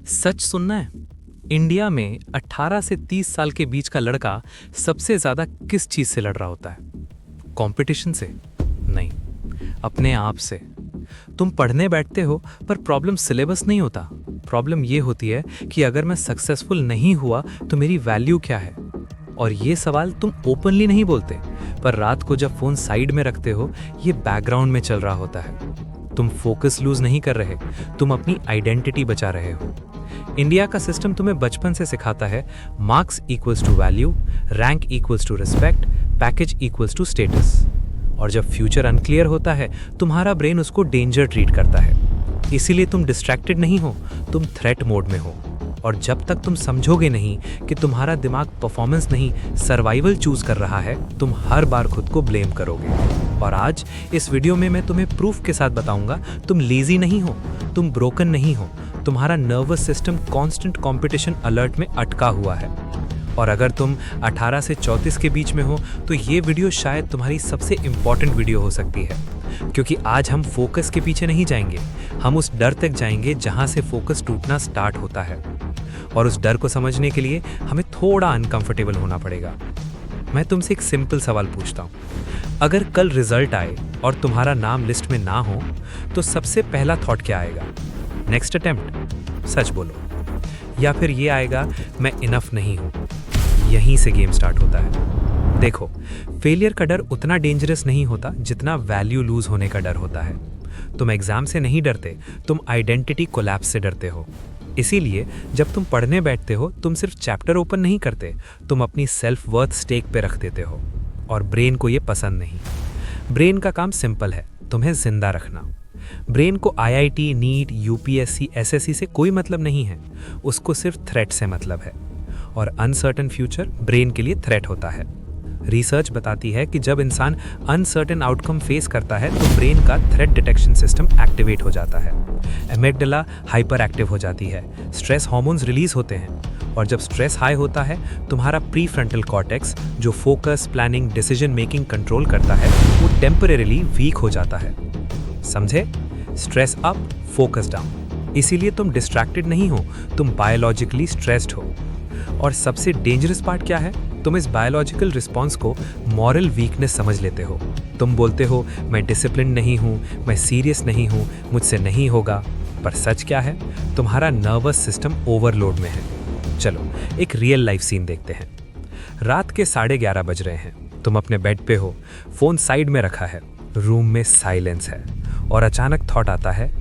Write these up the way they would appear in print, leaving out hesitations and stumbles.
सच सुनना है। इंडिया में 18 से 30 साल के बीच का लड़का सबसे ज्यादा किस चीज से लड़ रहा होता है? कंपटीशन से? नहीं, अपने आप से। तुम पढ़ने बैठते हो पर प्रॉब्लम सिलेबस नहीं होता। प्रॉब्लम ये होती है कि अगर मैं सक्सेसफुल नहीं हुआ तो मेरी वैल्यू क्या है। और ये सवाल तुम ओपनली नहीं बोलते, पर रात को जब फोन साइड में रखते हो ये बैकग्राउंड में चल रहा होता है। तुम फोकस लूज नहीं कर रहे, तुम अपनी आइडेंटिटी बचा रहे हो। इंडिया का सिस्टम तुम्हें बचपन से सिखाता है marks equals to value, rank equals to respect, package equals to status. और जब फ्यूचर अनक्लियर होता है तुम्हारा ब्रेन उसको डेंजर ट्रीट करता है। इसीलिए तुम डिस्ट्रैक्टेड नहीं हो, तुम थ्रेट मोड में हो। और जब तक तुम समझोगे नहीं कि तुम्हारा दिमाग परफॉर्मेंस नहीं सर्वाइवल चूज कर रहा है, तुम हर बार खुद को ब्लेम करोगे। और आज इस वीडियो में मैं तुम्हें प्रूफ के साथ बताऊंगा तुम लेजी नहीं हो, तुम ब्रोकन नहीं हो, तुम्हारा nervous system constant competition alert में अटका हुआ है। और अगर तुम 18 से 34 के बीच में हो तो ये वीडियो शायद तुम्हारी सबसे इंपॉर्टेंट वीडियो हो सकती है, क्योंकि आज हम फोकस के पीछे नहीं जाएंगे, हम उस डर तक जाएंगे जहां से फोकस टूटना स्टार्ट होता है। और उस डर को समझने के लिए हमें थोड़ा अनकंफर्टेबल होना पड़ेगा। मैं तुमसे एक सिंपल सवाल पूछता हूँ, अगर कल रिजल्ट आए और तुम्हारा नाम लिस्ट में ना हो तो सबसे पहला थॉट क्या आएगा? Next attempt? सच बोलो। या फिर ये आएगा मैं इनफ नहीं हूँ? यहीं से गेम स्टार्ट होता है। देखो, फेलियर का डर उतना डेंजरस नहीं होता जितना वैल्यू लूज होने का डर होता है। तुम एग्जाम से नहीं डरते, तुम आइडेंटिटी कोलैप्स से डरते हो। इसीलिए जब तुम पढ़ने बैठते हो तुम सिर्फ चैप्टर ओपन नहीं करते, तुम अपनी सेल्फ वर्थ स्टेक पे रख देते हो। और ब्रेन को ये पसंद नहीं। ब्रेन का काम सिंपल है, तुम्हें जिंदा रखना। ब्रेन को आईआईटी, नीट, यूपीएससी, एसएससी से कोई मतलब नहीं है, उसको सिर्फ थ्रेट से मतलब है। और अनसर्टेन फ्यूचर ब्रेन के लिए थ्रेट होता है। रिसर्च बताती है कि जब इंसान अनसर्टेन आउटकम फेस करता है तो ब्रेन का थ्रेट डिटेक्शन सिस्टम एक्टिवेट हो जाता है, एमिगडाला हाइपर एक्टिव हो जाती है, स्ट्रेस हार्मोन्स रिलीज होते हैं। और जब स्ट्रेस हाई होता है तुम्हारा प्रीफ्रंटल कॉर्टेक्स, जो focus, planning, decision making control करता है, वो टेम्परेरीली वीक हो जाता है। समझे? Stress up, focus down. इसीलिए तुम डिस्ट्रैक्टेड नहीं हो, तुम बायोलॉजिकली स्ट्रेस्ड हो। और सबसे डेंजरस पार्ट क्या है? तुम इस बायोलॉजिकल रिस्पॉन्स को मॉरल वीकनेस समझ लेते हो। तुम बोलते हो मैं डिसिप्लिन नहीं हूँ, मैं सीरियस नहीं हूँ, मुझसे नहीं होगा। पर सच क्या है? तुम्हारा नर्वस सिस्टम ओवरलोड में है। चलो एक रियल लाइफ सीन देखते हैं। रात के 11:30 बज रहे हैं, तुम अपने बेड पे हो, फोन साइड में रखा है, रूम में साइलेंस है। और अचानक थॉट आता है,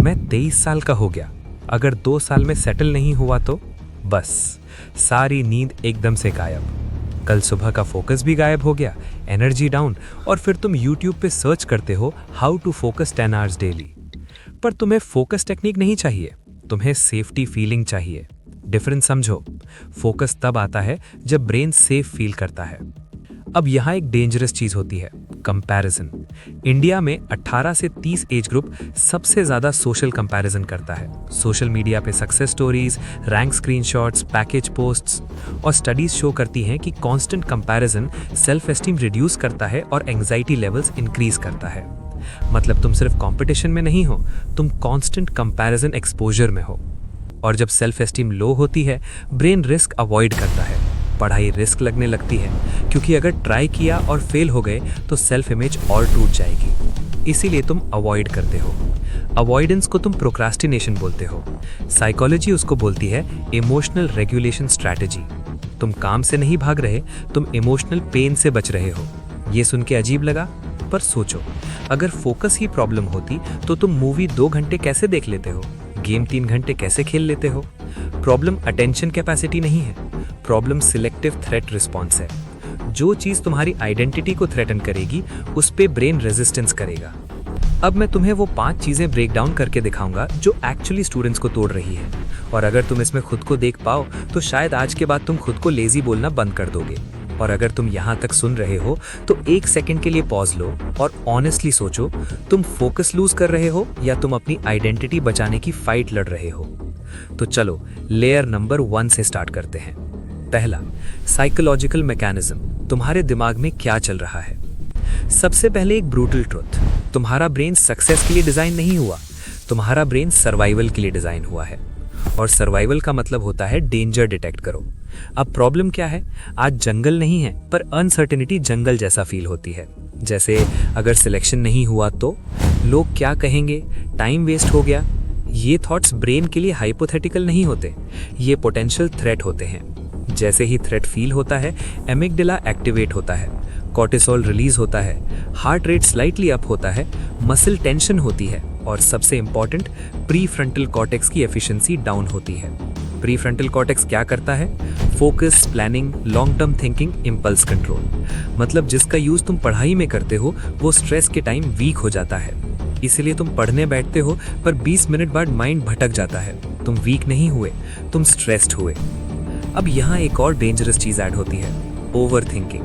मैं 23 साल का हो गया, अगर 2 साल में सेटल नहीं हुआ तो? बस सारी नींद एकदम से गायब। कल सुबह का फोकस भी गायब हो गया, एनर्जी डाउन। और फिर तुम YouTube पे सर्च करते हो how to focus 10 hours daily. पर तुम्हें फोकस टेक्निक नहीं चाहिए, तुम्हें सेफ्टी फीलिंग चाहिए। डिफरेंस समझो, फोकस तब आता है जब ब्रेन सेफ फील करता है। अब यहाँ एक डेंजरस चीज होती है, कंपैरिजन। इंडिया में 18 से 30 एज ग्रुप सबसे ज्यादा सोशल कंपैरिजन करता है। सोशल मीडिया पे success stories, rank screenshots, package posts. और स्टडीज शो करती हैं कि constant comparison self esteem reduce करता है और एंजाइटी लेवल्स इंक्रीज करता है। मतलब तुम सिर्फ कंपटीशन में नहीं हो, तुम कांस्टेंट कंपैरिजन एक्सपोजर में हो। और जब सेल्फ एस्टीम लो होती है ब्रेन रिस्क अवॉइड करता है, पढ़ाई रिस्क लगने लगती है, क्योंकि अगर ट्राई किया और फेल हो गए तो सेल्फ इमेज और टूट जाएगी। इसीलिए तुम अवॉइड करते हो। अवॉइडेंस को तुम प्रोक्रास्टिनेशन बोलते हो। साइकोलॉजी उसको बोलती है इमोशनल रेगुलेशन स्ट्रैटेजी। तुम काम से नहीं भाग रहे, तुम इमोशनल पेन से बच रहे हो। ये सुन के अजीब लगा, पर सोचो, अगर फोकस ही प्रॉब्लम होती तो तुम मूवी 2 घंटे कैसे देख लेते हो, गेम 3 घंटे कैसे खेल लेते हो? प्रॉब्लम अटेंशन कैपेसिटी नहीं है, प्रॉब्लम सिलेक्टिव थ्रेट रिस्पॉन्स है। जो चीज तुम्हारी आइडेंटिटी को थ्रेटन करेगी उस पे ब्रेन रेजिस्टेंस करेगा। अब मैं तुम्हें वो 5 चीजें ब्रेक डाउन करके दिखाऊंगा जो एक्चुअली स्टूडेंट्स को तोड़ रही है। और अगर तुम इसमें खुद को देख पाओ तो शायद आज के बाद तुम खुद को लेजी बोलना बंद कर दोगे। और अगर तुम यहाँ तक सुन रहे हो तो 1 सेकंड के लिए पॉज लो और ऑनेस्टली सोचो, तुम फोकस लूज कर रहे हो या तुम अपनी आइडेंटिटी बचाने की फाइट लड़ रहे हो? तो चलो लेयर नंबर 1 से स्टार्ट करते हैं। पहला, साइकोलॉजिकल मैकेनिज्म। तुम्हारे दिमाग में क्या चल रहा है? सबसे पहले एक ब्रूटल ट्रुथ, तुम्हारा ब्रेन सक्सेस के लिए डिजाइन नहीं हुआ, तुम्हारा ब्रेन सर्वाइवल के लिए डिजाइन हुआ है। और सर्वाइवल का मतलब होता है डेंजर डिटेक्ट करो। अब प्रॉब्लम क्या है, आज जंगल नहीं है पर अनसर्टेनिटी जंगल जैसा फील होती है। जैसे अगर सिलेक्शन नहीं हुआ तो लोग क्या कहेंगे, टाइम वेस्ट हो गया। ये थॉट्स ब्रेन के लिए हाइपोथेटिकल नहीं होते, ये पोटेंशियल थ्रेट होते हैं। जैसे ही थ्रेट फील होता है एमिगडाला एक्टिवेट होता है, कॉर्टिसोल रिलीज होता है, हार्ट रेट स्लाइटली अप होता है, मसल टेंशन होती है और सबसे इंपॉर्टेंट प्री फ्रंटल कॉर्टेक्स की एफिशिएंसी डाउन होती है। प्री फ्रंटल कॉर्टेक्स क्या करता है, focus, planning, long term thinking, impulse control. मतलब जिसका यूज तुम पढ़ाई में करते हो वो स्ट्रेस के टाइम वीक हो जाता है। इसीलिए तुम पढ़ने बैठते हो पर 20 मिनट बाद माइंड भटक जाता है। तुम वीक नहीं हुए, तुम स्ट्रेस्ड हुए। अब यहाँ एक और डेंजरस चीज ऐड होती है, ओवर थिंकिंग।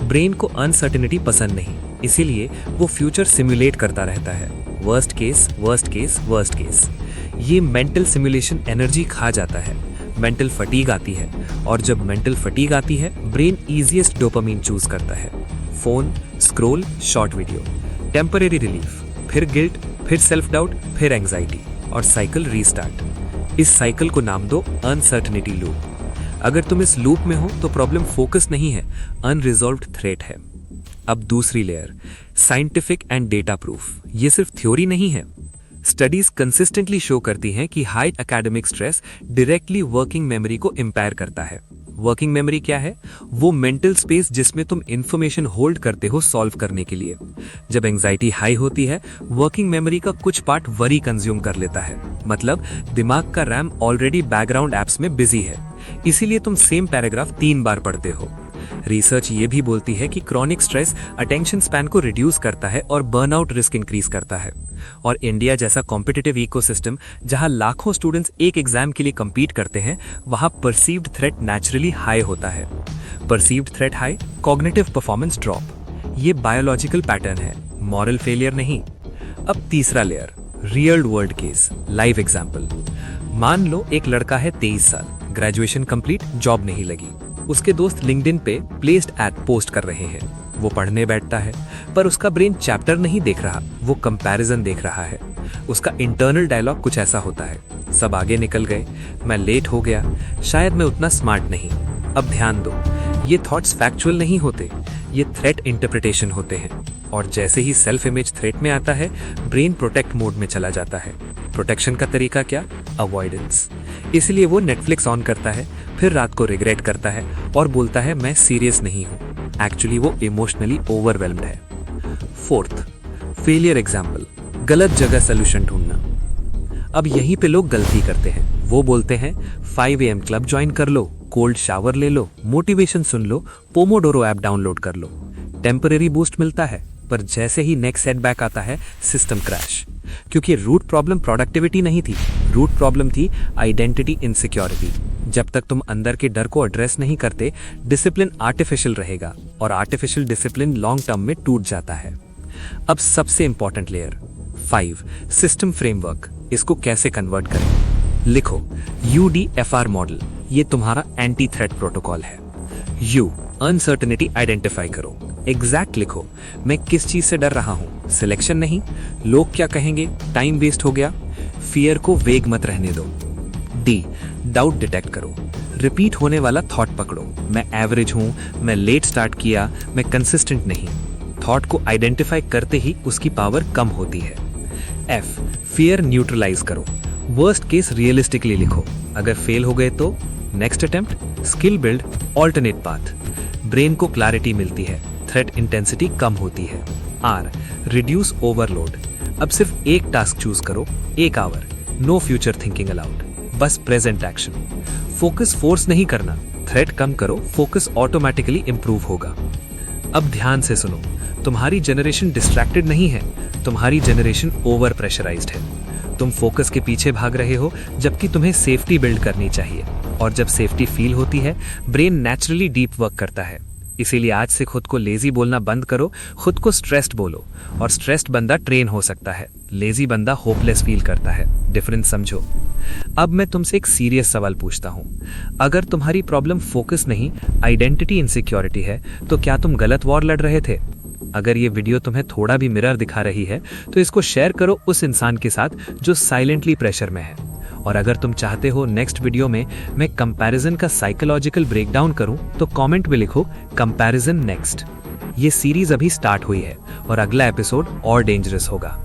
ब्रेन को अनसर्टेनिटी पसंद नहीं, इसीलिए वो फ्यूचर सिमुलेट करता रहता है। Worst case, worst case, worst case. ये मेंटल सिमुलेशन एनर्जी खा जाता है, मेंटल फटीग आती है, और जब मेंटल फटीग आती है ब्रेन इजीएस्ट डोपामीन चूज करता है। Phone, scroll, short video, temporary relief, फिर गिल्ट, फिर सेल्फ डाउट, फिर एंजाइटी और साइकिल रीस्टार्ट। इस साइकिल को नाम दो अनसर्टेनिटी लूप। अगर तुम इस लूप में हो तो प्रॉब्लम फोकस नहीं है, अनरिजॉल्व्ड थ्रेट है। अब दूसरी layer, scientific and data proof. ये सिर्फ थ्योरी नहीं है, स्टडीज कंसिस्टेंटली शो करती हैं कि high academic stress directly working memory को इंपायर करता है। वर्किंग मेमोरी क्या है, वो मेंटल स्पेस जिसमें तुम इंफॉर्मेशन होल्ड करते हो सॉल्व करने के लिए। जब एंजाइटी हाई होती है वर्किंग मेमोरी का कुछ पार्ट वरी कंज्यूम कर लेता है, मतलब दिमाग का रैम ऑलरेडी बैकग्राउंड एप्स में बिजी है। इसीलिए तुम सेम पैराग्राफ 3 बार पढ़ते हो। रिसर्च ये भी बोलती है कि क्रॉनिक स्ट्रेस अटेंशन स्पैन को रिड्यूस करता है और बर्नआउट रिस्क इंक्रीज करता है। और इंडिया जैसा कॉम्पिटिटिव इकोसिस्टम जहां लाखों स्टूडेंट्स एक एग्जाम के लिए compete करते हैं, वहां परसीव्ड थ्रेट नेचुरली हाई होता है। Perceived threat high, cognitive performance drop. ये बायोलॉजिकल पैटर्न है, मॉरल फेलियर नहीं। अब तीसरा layer, real world case, live example. मान लो एक लड़का है 23 साल, ग्रेजुएशन कंप्लीट, जॉब नहीं लगी। उसके दोस्त लिंक्डइन पे प्लेस्ड एड पोस्ट कर रहे हैं। वो पढ़ने बैठता है पर उसका ब्रेन चैप्टर नहीं देख रहा, वो कंपैरिजन देख रहा है। उसका इंटरनल डायलॉग कुछ ऐसा होता है, सब आगे निकल गए, मैं लेट हो गया, शायद मैं उतना स्मार्ट नहीं। अब ध्यान दो, ये थॉट्स फैक्चुअल नहीं होते, ये थ्रेट इंटरप्रिटेशन होते हैं। और जैसे ही सेल्फ इमेज थ्रेट में आता है ब्रेन प्रोटेक्ट मोड में चला जाता है। प्रोटेक्शन का तरीका क्या, अवॉइडेंस। इसलिए वो नेटफ्लिक्स ऑन करता है, फिर रात को रिग्रेट करता है और बोलता है मैं सीरियस नहीं हूँ। एक्चुअली वो इमोशनली ओवरवेल्म्ड है। फोर्थ, फेलियर एग्जाम्पल, गलत जगह सोल्यूशन ढूंढना। अब यहीं पे लोग गलती करते हैं। वो बोलते हैं 5 AM क्लब ज्वाइन कर लो, कोल्ड शावर ले लो, मोटिवेशन सुन लो, पोमोडोरो ऐप डाउनलोड कर लो। टेम्परेरी बूस्ट मिलता है, पर जैसे ही नेक्स्ट सेटबैक आता है सिस्टम क्रैश। क्योंकि रूट प्रॉब्लम प्रोडक्टिविटी नहीं थी, रूट प्रॉब्लम थी आइडेंटिटी इनसिक्योरिटी। जब तक तुम अंदर के डर को एड्रेस नहीं करते डिसिप्लिन आर्टिफिशियल रहेगा, और आर्टिफिशियल डिसिप्लिन लॉन्ग टर्म में टूट जाता है। अब सबसे इंपॉर्टेंट लेयर 5, सिस्टम फ्रेमवर्क। इसको कैसे कन्वर्ट करें, लिखो UDFR मॉडल। ये तुम्हारा एंटी थ्रेट प्रोटोकॉल है। यू, अनसर्टेनिटी आइडेंटिफाई करो, एग्जैक्ट लिखो, मैं किस चीज से डर रहा हूं, सिलेक्शन नहीं, लोग क्या कहेंगे, टाइम वेस्ट हो गया। फियर को वेग मत रहने दो। डी, डाउट डिटेक्ट करो, रिपीट होने वाला थॉट पकड़ो, मैं एवरेज हूं, मैं लेट स्टार्ट किया, मैं कंसिस्टेंट नहीं। थॉट को आइडेंटिफाई करते ही उसकी पावर कम होती है। एफ, फियर न्यूट्रलाइज करो, वर्स्ट केस रियलिस्टिकली लिखो, अगर फेल हो गए तो next attempt, skill build, alternate path. Brain को क्लैरिटी मिलती है, थ्रेट इंटेंसिटी कम होती है। R, reduce overload. अब सिर्फ एक टास्क चूज करो, 1 hour, no future thinking allowed, बस प्रेजेंट एक्शन। फोकस फोर्स नहीं करना, थ्रेट कम करो, फोकस ऑटोमेटिकली इंप्रूव होगा। अब ध्यान से सुनो, तुम्हारी जनरेशन डिस्ट्रैक्टेड नहीं है, तुम्हारी जनरेशन ओवर प्रेशराइज्ड है। तुम फोकस के पीछे भाग रहे हो जबकि तुम्हें सेफ्टी बिल्ड करनी चाहिए, और जब सेफ्टी फील होती है ब्रेन नेचुरली डीप वर्क करता है। इसीलिए आज से खुद को लेजी बोलना बंद करो, खुद को स्ट्रेस्ड बोलो। और स्ट्रेस्ड बंदा ट्रेन हो सकता है, लेजी बंदा होपलेस फील करता है। डिफरेंस समझो। अब मैं तुमसे एक सीरियस सवाल पूछता हूं, अगर तुम्हारी प्रॉब्लम फोकस नहीं आइडेंटिटी इनसिक्योरिटी है तो क्या तुम गलत वॉर लड़ रहे थे? अगर ये वीडियो तुम्हें थोड़ा भी मिरर दिखा रही है तो इसको शेयर करो उस इंसान के साथ जो साइलेंटली प्रेशर में है। और अगर तुम चाहते हो नेक्स्ट वीडियो में मैं कंपैरिजन का साइकोलॉजिकल ब्रेकडाउन करूं तो कमेंट में लिखो कंपैरिजन नेक्स्ट। ये सीरीज अभी स्टार्ट हुई है और अगला एपिसोड और डेंजरस होगा।